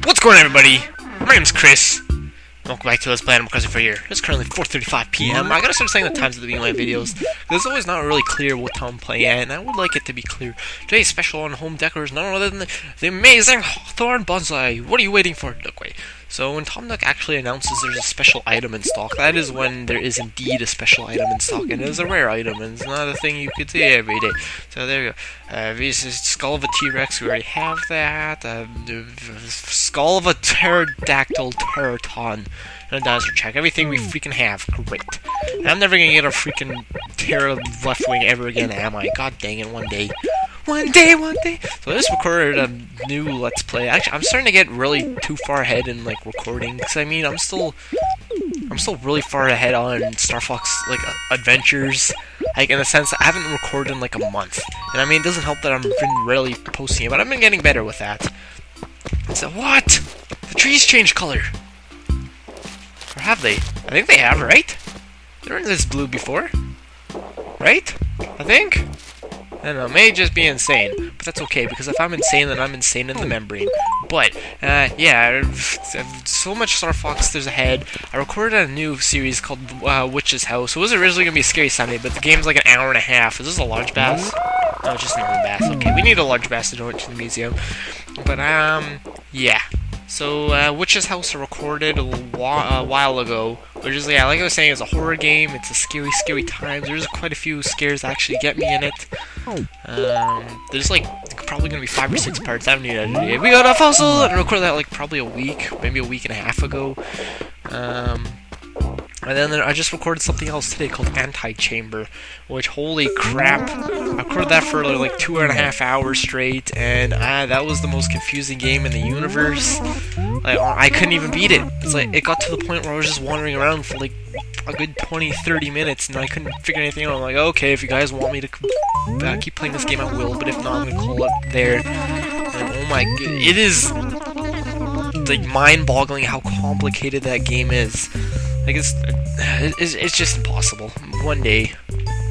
What's going on, everybody? My name's Chris. Welcome back to Let's Play Animal Crossing for here. It's currently 4:35 p.m. I gotta start saying the times at the beginning of my videos, because it's always not really clear what time I'm playing at, and I would like it to be clear. Today's special on home decor is none other than the amazing Hawthorne Bonsai. What are you waiting for, Duckway? So when Tom Nook actually announces there's a special item in stock, that is when there is indeed a special item in stock, and it is a rare item, and it's not a thing you could see every day. So there you go. This is Skull of a T-Rex, we already have that. Skull of a Pterodactyl Teraton. And a dinosaur check. Everything we freaking have. Great. And I'm never gonna get a freaking Terra left wing ever again, am I? God dang it, one day. One day! So I just recorded a new Let's Play. Actually, I'm starting to get really too far ahead in, like, recording. Because, I mean, I'm still really far ahead on Star Fox, like, adventures. Like, in the sense, I haven't recorded in, like, a month. And, I mean, it doesn't help that I've been rarely posting it, but I've been getting better with that. So, what? The trees changed color. Or have they? I think they have, right? They were in this blue before. Right? I think? I don't know, it may just be insane. But that's okay, because if I'm insane, then I'm insane in the membrane. But, yeah, so much Star Fox there's ahead. I recorded a new series called Witch's House. It was originally going to be a Scary Sunday, but the game's like an hour and a half. Is this a large bass? No, it's just a normal bass. Okay, we need a large bass to donate to the museum. But, yeah. So, Witch's House I recorded a while ago, which is, yeah, like I was saying, it's a horror game, it's a scary times, there's quite a few scares that actually get me in it. There's, like, probably gonna be 5 or 6 parts, I haven't even edited it. We got a fossil! And I recorded that, like, probably a week, maybe a week and a half ago. And then I just recorded something else today called Anti-Chamber, which, holy crap, I recorded that for like 2.5 hours straight, and that was the most confusing game in the universe. Like, I couldn't even beat it. It's like, it got to the point where I was just wandering around for like a good 20-30 minutes, and I couldn't figure anything out. I'm like, okay, if you guys want me to keep playing this game, I will, but if not, I'm gonna call it there. And oh my god, it is like mind-boggling how complicated that game is. Like, it's just impossible. One day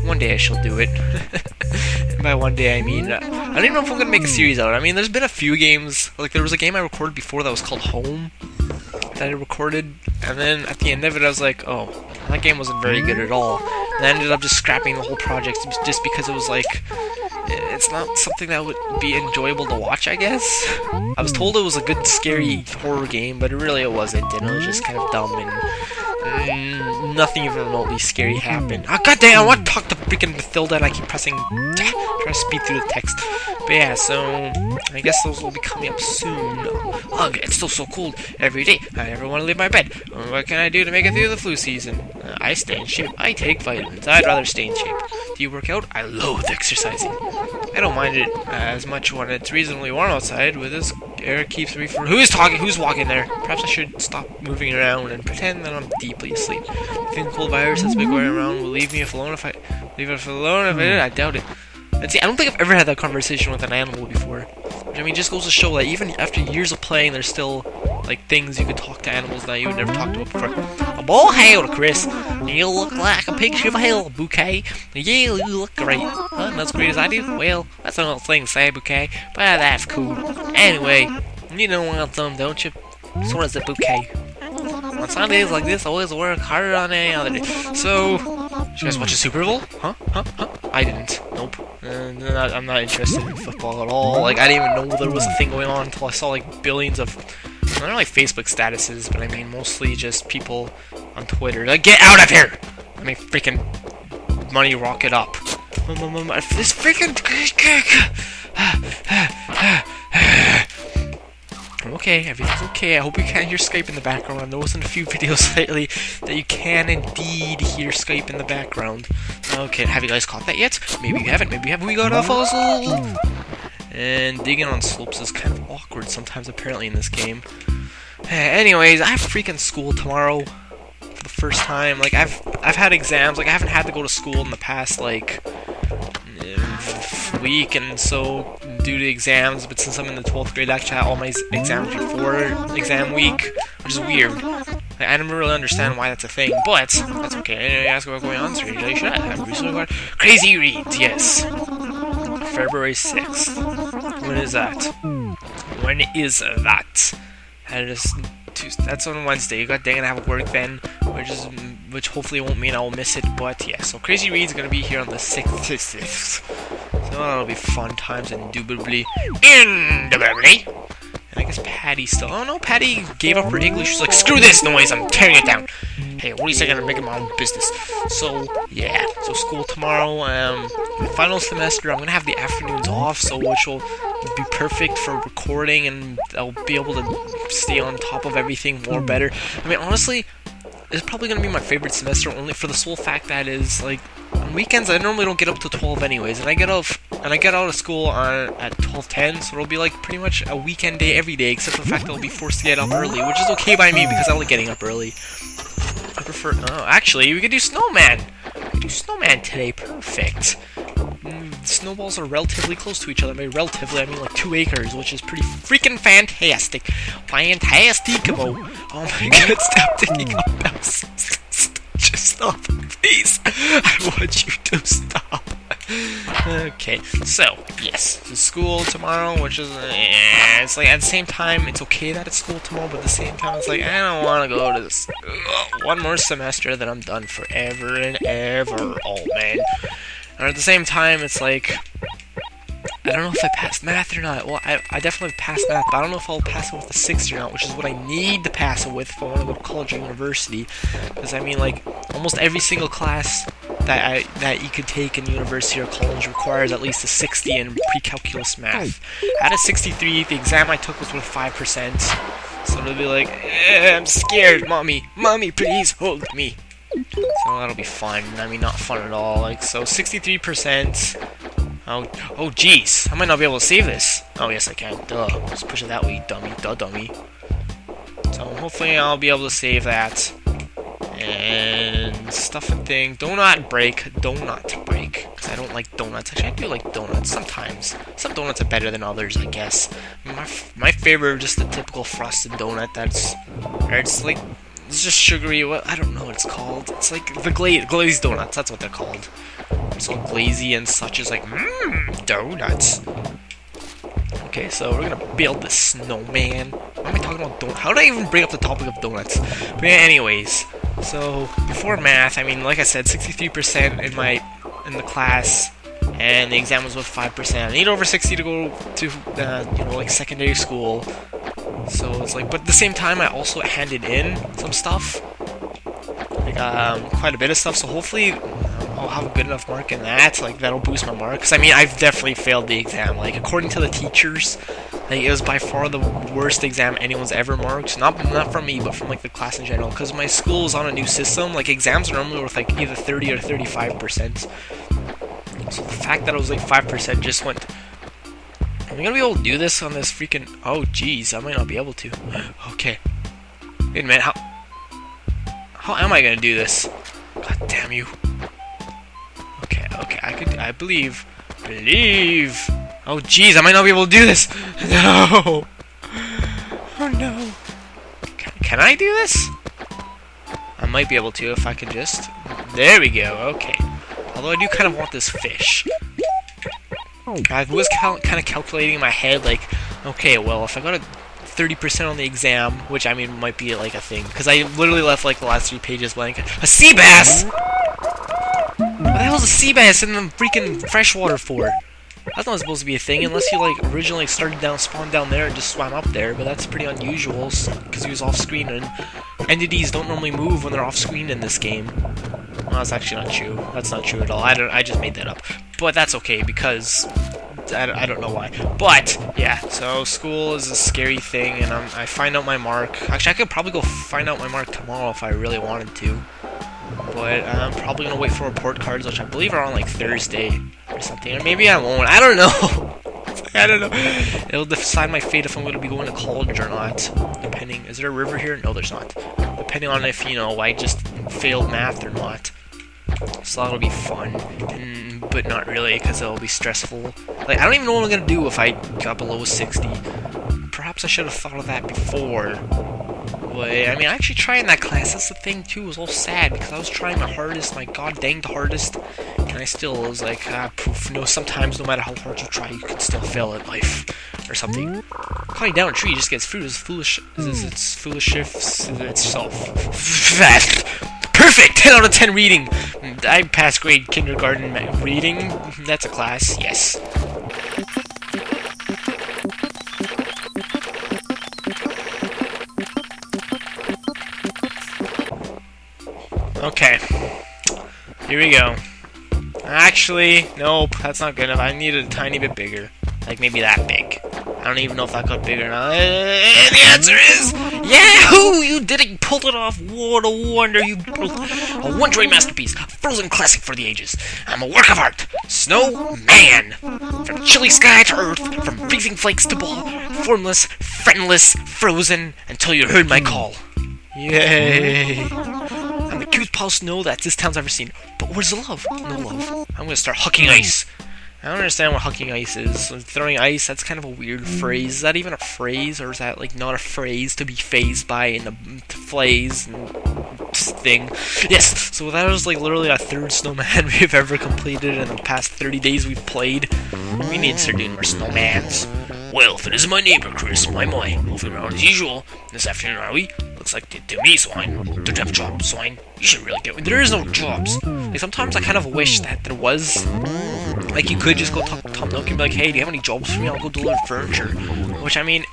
I shall do it. And by one day, I mean, I don't even know if I'm gonna make a series out. I mean, there's been a few games, like, there was a game I recorded before that was called Home, that I recorded, and then at the end of it, I was like, oh, that game wasn't very good at all. And I ended up just scrapping the whole project just because it was like, it's not something that would be enjoyable to watch, I guess. I was told it was a good, scary horror game, but it wasn't, and it was just kind of dumb, and nothing even remotely scary happened. Oh, goddamn, I want to talk to freaking Mathilda, and I keep pressing, trying to speed through the text. But yeah, so, I guess those will be coming up soon. Ugh, it's still so cold every day. I never want to leave my bed. What can I do to make it through the flu season? I stay in shape. I take vitamins. I'd rather stay in shape. Do you work out? I loathe exercising. I don't mind it as much when it's reasonably warm outside. With this air keeps me from... Who's talking? Who's walking there? Perhaps I should stop moving around and pretend that I'm deeply asleep. I think the cold virus that's been going around will leave me alone if I... I doubt it. And see, I don't think I've ever had that conversation with an animal before. I mean, it just goes to show that even after years of playing, there's still, like, things you could talk to animals that you would never talk to before. A ball hail, Chris. You look like a picture of a hail, Bouquet. Yeah, you look great. Huh? Not as great as I do? Well, that's an old thing to say, Bouquet. But that's cool. Anyway, you don't want them, don't you? So what is it, Bouquet? On Sundays like this, I always work harder on any other day. So, did you guys watch the Super Bowl? Huh? I didn't. Nope. I'm not interested in football at all. Like, I didn't even know there was a thing going on until I saw, like, billions of, not like Facebook statuses, but I mean mostly just people on Twitter. Like, get out of here! I mean, freaking money rocket up. This freaking... Okay, everything's okay. I hope you can't hear Skype in the background. I noticed in a few videos lately that you can indeed hear Skype in the background. Okay, have you guys caught that yet? Maybe you haven't. Maybe you haven't. We got a fossil! And digging on slopes is kind of awkward sometimes, apparently, in this game. Anyways, I have freaking school tomorrow for the first time. Like, I've had exams. Like, I haven't had to go to school in the past, like, week, and so due to exams, but since I'm in the 12th grade, I actually had all my exams before exam week, which is weird. I don't really understand why that's a thing, but that's okay. Anyway, ask what's going on, so you should have recently got Crazy Reads, yes. February 6th. When is that? And just that's on Wednesday. God dang it, I have work then, which hopefully won't mean I will miss it. But yeah, so Crazy Reed's gonna be here on the 6th. So that'll be fun times, indubitably. Indubitably. And I guess Patty still. Oh no, Patty gave up her English. She's like, screw this noise, I'm tearing it down. Hey, what do you say? I'm gonna make it my own business. So yeah, so school tomorrow. My final semester, I'm gonna have the afternoons off, so which will be perfect for recording, and I'll be able to stay on top of everything more better. I mean, honestly, it's probably gonna be my favorite semester, only for the sole fact that is like on weekends I normally don't get up to 12 anyways, and I get out of school at 12:10, so it'll be like pretty much a weekend day every day, except for the fact that I'll be forced to get up early, which is okay by me because I like getting up early. I prefer. Oh, actually, we could do snowman. We could do snowman today. Perfect. Snowballs are relatively close to each other. By relatively, I mean like 2 acres, which is pretty freaking fantastic. Fantastico. Oh my god, stop taking up those. Just stop, please. I want you to stop. Okay, so, yes, it's school tomorrow, which is, it's like, at the same time, it's okay that it's school tomorrow, but at the same time, it's like, I don't want to go to this, one more semester, then I'm done forever and ever, oh man. And at the same time, it's like, I don't know if I passed math or not. Well, I definitely passed math, but I don't know if I'll pass it with the 6th or not, which is what I need to pass it with if I want to go to college or university. Because, I mean, like, almost every single class that you could take in university or college requires at least a 60 in pre-calculus math. I had a 63, the exam I took was with 5%, so it'll be like, I'm scared, mommy, please hold me. So that'll be fun. I mean, not fun at all. Like, so 63%. Oh, jeez. I might not be able to save this. Oh, yes, I can. Duh. Just push it that way, dummy. Duh, dummy. So hopefully I'll be able to save that. And stuff and thing. Donut break. Because I don't like donuts. Actually, I do like donuts sometimes. Some donuts are better than others, I guess. My favorite are just the typical frosted donut. It's like, it's just sugary. I don't know what it's called. It's like the glazed donuts. That's what they're called. It's all glazy and such. Is like, donuts. Okay, so we're gonna build the snowman. Why am I talking about donuts? How did I even bring up the topic of donuts? But yeah, anyways, so before math, I mean, like I said, 63% in the class, and the exam was with 5%. I need over 60 to go to like secondary school. So it's like, but at the same time, I also handed in some stuff, like quite a bit of stuff. So hopefully, I'll have a good enough mark in that. Like that'll boost my mark. Because I mean, I've definitely failed the exam. Like according to the teachers, like it was by far the worst exam anyone's ever marked. Not from me, but from like the class in general. Because my school is on a new system. Like exams are normally worth like either 30 or 35%. So the fact that it was like 5% just went. Am I gonna be able to do this on this freaking... Oh, jeez, I might not be able to. Okay. Wait a minute, how am I gonna do this? God damn you. Okay, I believe. Oh, jeez, I might not be able to do this. No. Oh, no. Can I do this? I might be able to if I can just... There we go, okay. Although I do kind of want this fish. I was kind of calculating in my head, like, okay, well, if I got a 30% on the exam, which, I mean, might be, like, a thing, because I literally left, like, the last 3 pages blank. A sea bass! What the hell is a sea bass in the freaking freshwater for? That's not supposed to be a thing, unless you, like, originally spawned down there and just swam up there, but that's pretty unusual, because he was off-screen, and entities don't normally move when they're off-screen in this game. Well, that's actually not true. That's not true at all. I just made that up. But that's okay, because I don't know why. But, yeah, so school is a scary thing, and I find out my mark. Actually, I could probably go find out my mark tomorrow if I really wanted to. But I'm probably going to wait for report cards, which I believe are on, like, Thursday or something. Or maybe I won't. I don't know. I don't know. It'll decide my fate if I'm going to be going to college or not. Depending. Is there a river here? No, there's not. Depending on if, I just failed math or not. So that'll be fun. But not really, because it'll be stressful. Like, I don't even know what I'm going to do if I got below 60. Perhaps I should have thought of that before. But, I mean, I actually tried in that class. That's the thing, too. It was all sad, because I was trying my hardest, my god dang the hardest. And I still was like, poof, sometimes no matter how hard you try, you can still fail at life. or something. Cutting down a tree just gets fruit is foolish. It's foolish if itself. Perfect! 10 out of 10 reading! I passed grade kindergarten reading. That's a class, yes. Okay. Here we go. Actually, nope, that's not good enough. I need it a tiny bit bigger. Like maybe that big. I don't even know if that got bigger or not. And the answer is Yahoo! You did it! You pulled it off! What a wonder! You built a one-joy masterpiece, a frozen classic for the ages. I'm a work of art. Snowman! From chilly sky to earth, from freezing flakes to ball, formless, friendless, frozen, until you heard my call. Yay! I'm the cutest pile of snow that this town's ever seen. But where's the love? No love. I'm gonna start hucking ice. I don't understand what hucking ice is. Throwing ice, that's kind of a weird phrase. Is that even a phrase, or is that, like, not a phrase to be phased by in the phrase thing? Yes! So that was, like, literally our third snowman we've ever completed in the past 30 days we've played. We need to start doing more snowmans. Well, if it isn't my neighbor, Chris, my. Moving around as usual. This afternoon, are we? Looks like to me, swine. Don't you have a job, swine? You should really get one. There is no jobs. Like, sometimes I kind of wish that there was. Like, you could just go talk to Tom Nook and be like, hey, do you have any jobs for me? I'll go deliver furniture. Which, I mean,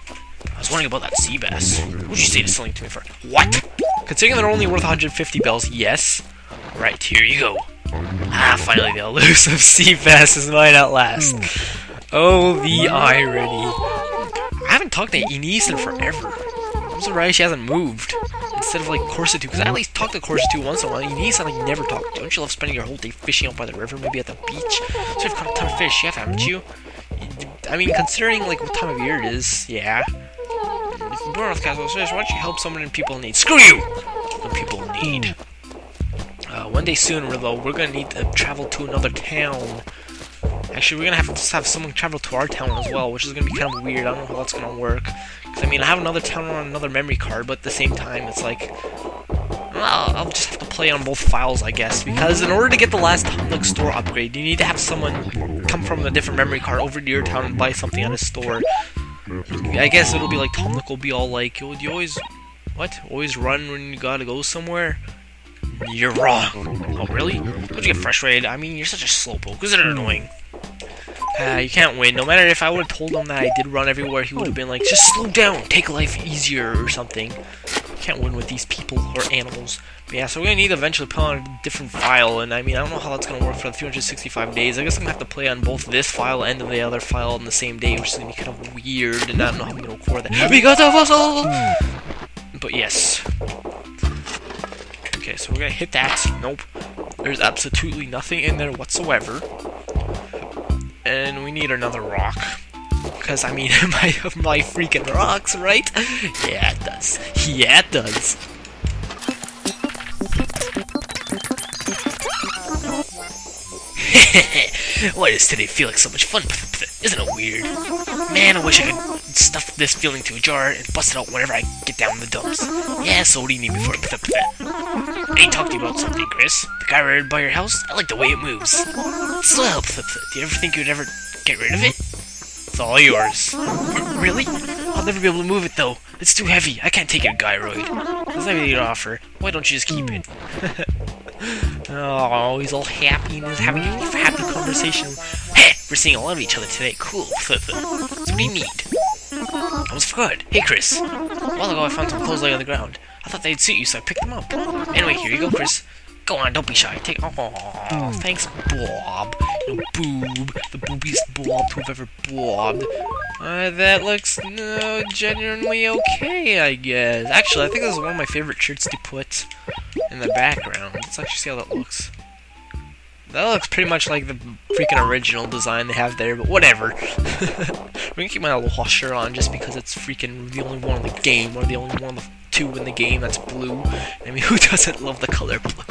I was wondering about that sea bass. What would you say to selling to me for? What? Considering they're only worth 150 bells, yes. Right, here you go. Ah, finally the elusive sea bass is mine at last. Oh, the irony. I haven't talked to Inese in forever. I'm surprised she hasn't moved. Instead of, like, Corsitu, because I at least talk to Corsitu once in a while. Inese I, like, never talk to. Don't you love spending your whole day fishing out by the river, maybe at the beach? So you've caught a ton of fish, yeah, haven't you? I mean, considering, like, what time of year it is, yeah. If you're born with casual fish, why don't you help someone in people in need? Screw you! When people in need. One day soon, though, we're gonna need to travel to another town. Actually, we're gonna have someone travel to our town as well, which is gonna be kind of weird. I don't know how that's gonna work. Because, I mean, I have another town on another memory card, but at the same time, it's like, well, I'll just have to play on both files, I guess. Because in order to get the last Tom Nook store upgrade, you need to have someone come from a different memory card over to your town and buy something at a store. I guess it'll be like Tom Nook will be all like, yo, do you always, what? Always run when you gotta go somewhere? You're wrong. Oh, really? Don't you get frustrated? I mean, you're such a slowpoke. Isn't it annoying? You can't win. No matter if I would have told him that I did run everywhere, he would have been like, just slow down, take life easier or something. You can't win with these people or animals. But yeah, so we're gonna need to eventually put on a different file, and I mean, I don't know how that's gonna work for the 365 days. I guess I'm gonna have to play on both this file and the other file on the same day, which is gonna be kind of weird, and I don't know how I'm gonna record that. We got the puzzle! But yes. Okay, so we're gonna hit that. Nope. There's absolutely nothing in there whatsoever. And we need another rock. Because, I mean, my freaking rocks, right? Yeah, it does. Yeah, it does. Why does today feel like so much fun? Isn't it weird? Man, I wish I could stuff this feeling to a jar and bust it out whenever I get down in the dumps. Yeah, so what do you need me for? I need to talk to you about something, Chris. The guy right by your house? I like the way it moves. Swell. Do you ever think you'd ever get rid of it? It's all yours. Really? I'll never be able to move it, though. It's too heavy. I can't take it, Gyroid. There's nothing to offer. Why don't you just keep it? Oh, he's all happy and he's having a happy conversation. Hey, we're seeing a lot of each other today. Cool. So what do you need? I almost forgot. Hey, Chris. A while ago I found some clothes laying on the ground. I thought they'd suit you, so I picked them up. Anyway, here you go, Chris. Go on, don't be shy. Take. Oh, thanks, Bob. You know, Boob, the boobiest blob to have ever blobbed. That looks genuinely okay, I guess. Actually, I think this is one of my favorite shirts to put in the background. Let's actually see how that looks. That looks pretty much like the freaking original design they have there, but whatever. We're gonna keep my little shirt on just because it's freaking the only one in the game, or the only one of the two in the game that's blue. I mean, who doesn't love the color blue?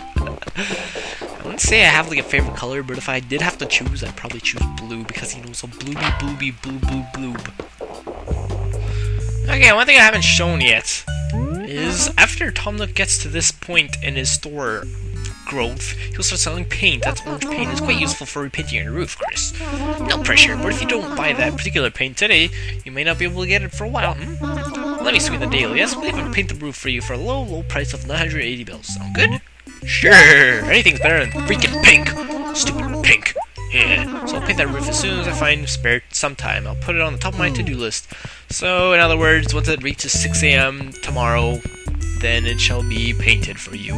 I wouldn't say I have like a favorite color, but if I did have to choose, I'd probably choose blue because, you know, so blooby blooby bloob bloob bloob. Okay, one thing I haven't shown yet is after Tom Nook gets to this point in his store, growth, he'll start selling paint. That's orange paint. It's quite useful for repainting your roof, Chris. No pressure, but if you don't buy that particular paint today, you may not be able to get it for a while. Let me sweeten the deal. Yes, we'll even paint the roof for you for a low price of 980 bills. Sound good? Sure. Anything's better than freaking pink. Stupid pink. Yeah. So I'll paint that roof as soon as I find some time. I'll put it on the top of my to-do list. So, in other words, once it reaches 6 a.m. tomorrow, then it shall be painted for you.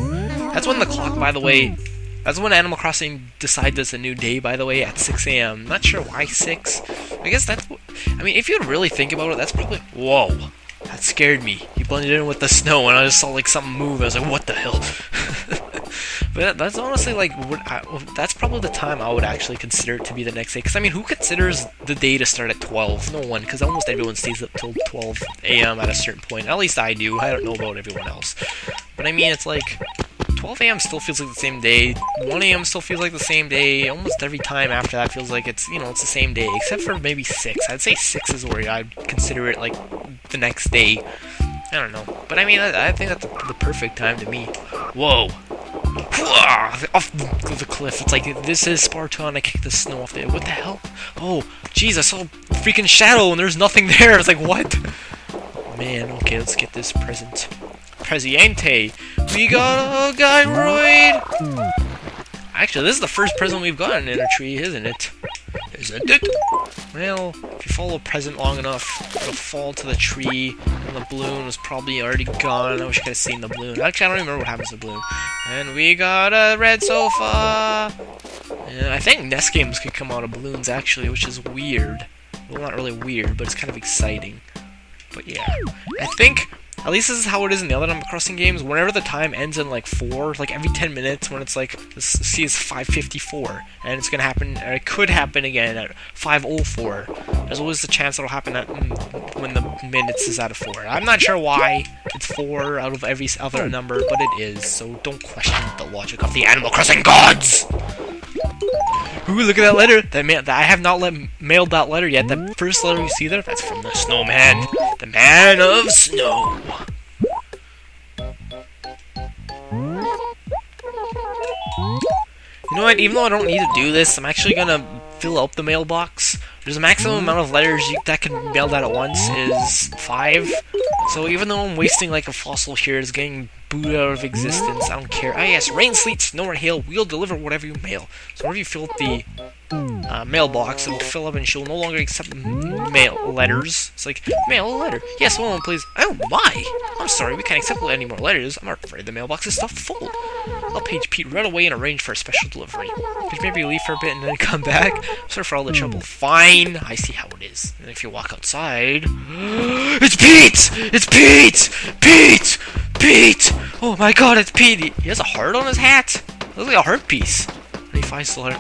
That's when the clock, by the way, that's when Animal Crossing decides it's a new day, by the way, at 6 a.m. Not sure why 6. I guess that's... I mean, if you really think about it, that's probably... Whoa. That scared me. He blended in with the snow, and I just saw, like, something move. I was like, what the hell? But that's honestly, like, that's probably the time I would actually consider it to be the next day. Because, I mean, who considers the day to start at 12? No one, because almost everyone stays up till 12 a.m. at a certain point. At least I do. I don't know about everyone else. But, I mean, it's like... 12 a.m. still feels like the same day, 1 a.m. still feels like the same day, almost every time after that feels like it's, it's the same day, except for maybe 6. I'd say 6 is where I'd consider it, like, the next day. I don't know. But, I mean, I think that's the perfect time to me. Whoa. Off the cliff. It's like, this is Sparta, and I kicked the snow off there. What the hell? Oh, jeez, I saw a freaking shadow, and there's nothing there. It's like, what? Man, okay, let's get this present. Presidente, we got a gyroid! Actually, this is the first present we've gotten in a tree, isn't it? Isn't it? Well, if you follow a present long enough, it'll fall to the tree, and the balloon was probably already gone. I wish I could have seen the balloon. Actually, I don't even remember what happens to the balloon. And we got a red sofa! Yeah, I think NES games could come out of balloons, actually, which is weird. Well, not really weird, but it's kind of exciting. But yeah, I think... At least this is how it is in the other Animal Crossing games. Whenever the time ends in like 4, like every 10 minutes, when it's like, see, it's 5:54, and it's gonna happen, or it could happen again at 5:04. There's always the chance it'll happen at when the minutes is out of 4. I'm not sure why it's 4 out of every other number, but it is. So don't question the logic of the Animal Crossing gods. Ooh, look at that letter! That I have not mailed that letter yet. That first letter you see there, that's from the snowman. The man of snow. You know what, even though I don't need to do this, I'm actually gonna fill up the mailbox. There's a maximum amount of letters that can mail that at once is 5. So even though I'm wasting like a fossil here, it's getting booted out of existence, I don't care. Ah yes, rain, sleet, snow, or hail, we'll deliver whatever you mail. So whenever you fill up the mailbox, it'll fill up and she'll no longer accept mail letters. It's like, mail a letter. Yes, one moment, please. Oh my! I'm sorry, we can't accept any more letters. I'm afraid the mailbox is stuffed full. I'll page Pete right away and arrange for a special delivery. Could you maybe leave for a bit and then come back? Sorry for all the trouble. Fine, I see how it is. And if you walk outside... It's Pete! It's Pete! Pete! Pete! Oh my god, it's Pete! He has a heart on his hat! It looks like a heart piece. And he finds the letter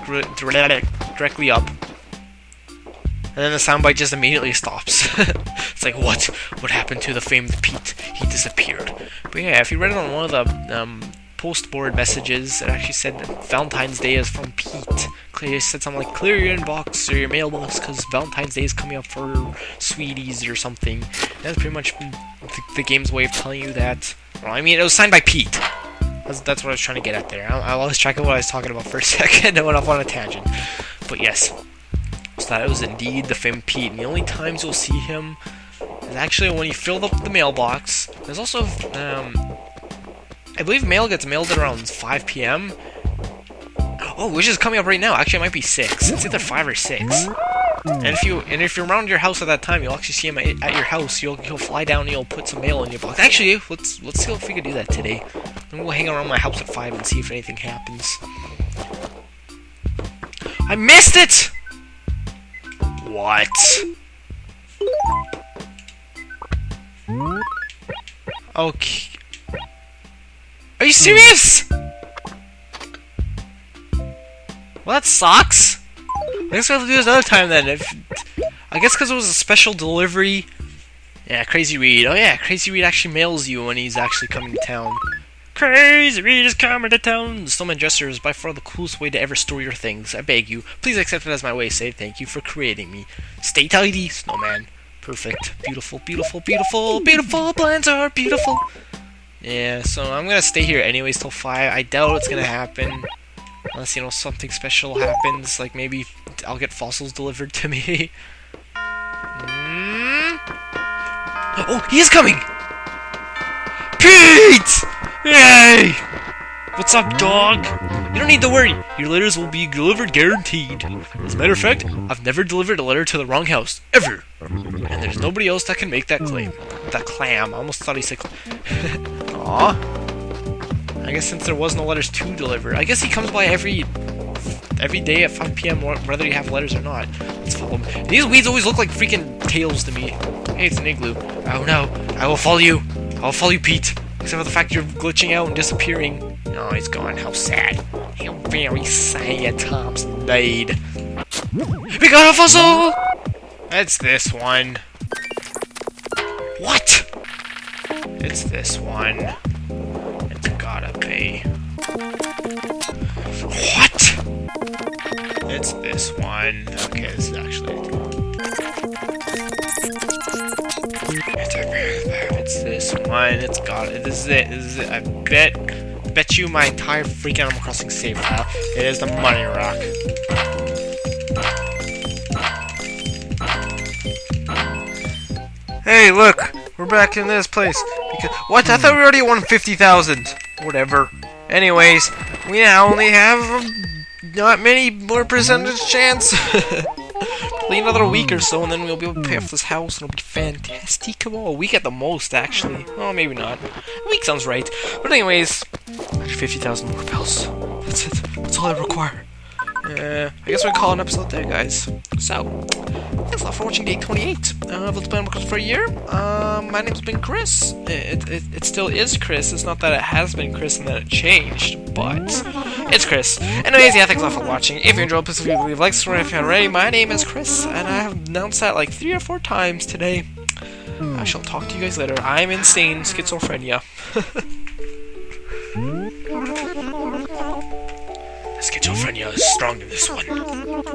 directly up. And then the soundbite just immediately stops. It's like, what? What happened to the famed Pete? He disappeared. But yeah, if you read it on one of the post-board messages, it actually said that Valentine's Day is from Pete. It said something like, clear your inbox or your mailbox because Valentine's Day is coming up for sweeties or something. And that's pretty much the game's way of telling you that. Well, I mean, it was signed by Pete. That's what I was trying to get at there. I lost track of what I was talking about for a second. I went off on a tangent. But yes. So that was indeed the famed Pete. And the only times you'll see him is actually when you filled up the mailbox. There's also, I believe mail gets mailed at around 5 p.m. Oh, which is coming up right now. Actually, it might be 6. It's either 5 or 6. And if you're around your house at that time, you'll actually see him at your house. He'll fly down and he'll put some mail in your box. Actually, let's see if we can do that today. I'm gonna go hang around my house at 5 and see if anything happens. I missed it! What? Okay. Are you serious? Well, that sucks. I guess we'll have to do this another time then. I guess because it was a special delivery. Yeah, Crazy Reed. Oh yeah, Crazy Reed actually mails you when he's actually coming to town. Crazy Reed is coming to town. The Snowman Dresser is by far the coolest way to ever store your things. I beg you, please accept it as my way to say thank you for creating me. Stay tidy, Snowman. Perfect. Beautiful, beautiful, beautiful, beautiful. Plans are beautiful. Yeah, so I'm gonna stay here anyways till 5. I doubt it's gonna happen. Unless, you know, something special happens. Like, maybe I'll get fossils delivered to me. Oh, he is coming! Pete! Yay! What's up, dog? You don't need to worry. Your letters will be delivered guaranteed. As a matter of fact, I've never delivered a letter to the wrong house. Ever. And there's nobody else that can make that claim. That clam. I almost thought he said Aww. I guess since there was no letters to deliver. I guess he comes by every day at 5 p.m. whether you have letters or not. Let's follow him. These weeds always look like freaking tails to me. Hey, it's an igloo. Oh no. I will follow you. I will follow you, Pete. Except for the fact you're glitching out and disappearing. Oh, he's gone. How sad. How very sad Tom's died. We got a fossil! It's this one. What? It's this one. It's gotta be. What? It's this one. Okay, this is actually it. It's this one. It's got it. This is it. This is it. I bet you my entire freaking Animal Crossing save file. It is the money rock. Hey, look! We're back in this place. What? I thought we already won 50,000. Whatever. Anyways, we now only have not many more percentage chance. Probably another week or so, and then we'll be able to pay off this house, and it'll be fantastic. Come on, a week at the most, actually. Oh, maybe not. A week sounds right. But anyways, 50,000 more bells. That's it. That's all I require. I guess we'll call an episode there, guys. So, thanks a lot for watching day 28 of Let's Play Animal Crossing for a year. My name's been Chris. It still is Chris. It's not that it has been Chris and that it changed, but it's Chris. Anyways, yeah, thanks a lot for watching. If you enjoyed, please leave likes if you haven't already. My name is Chris, and I have announced that like 3 or 4 times today. I shall talk to you guys later. I'm insane. Schizophrenia. Schizophrenia is strong in this one.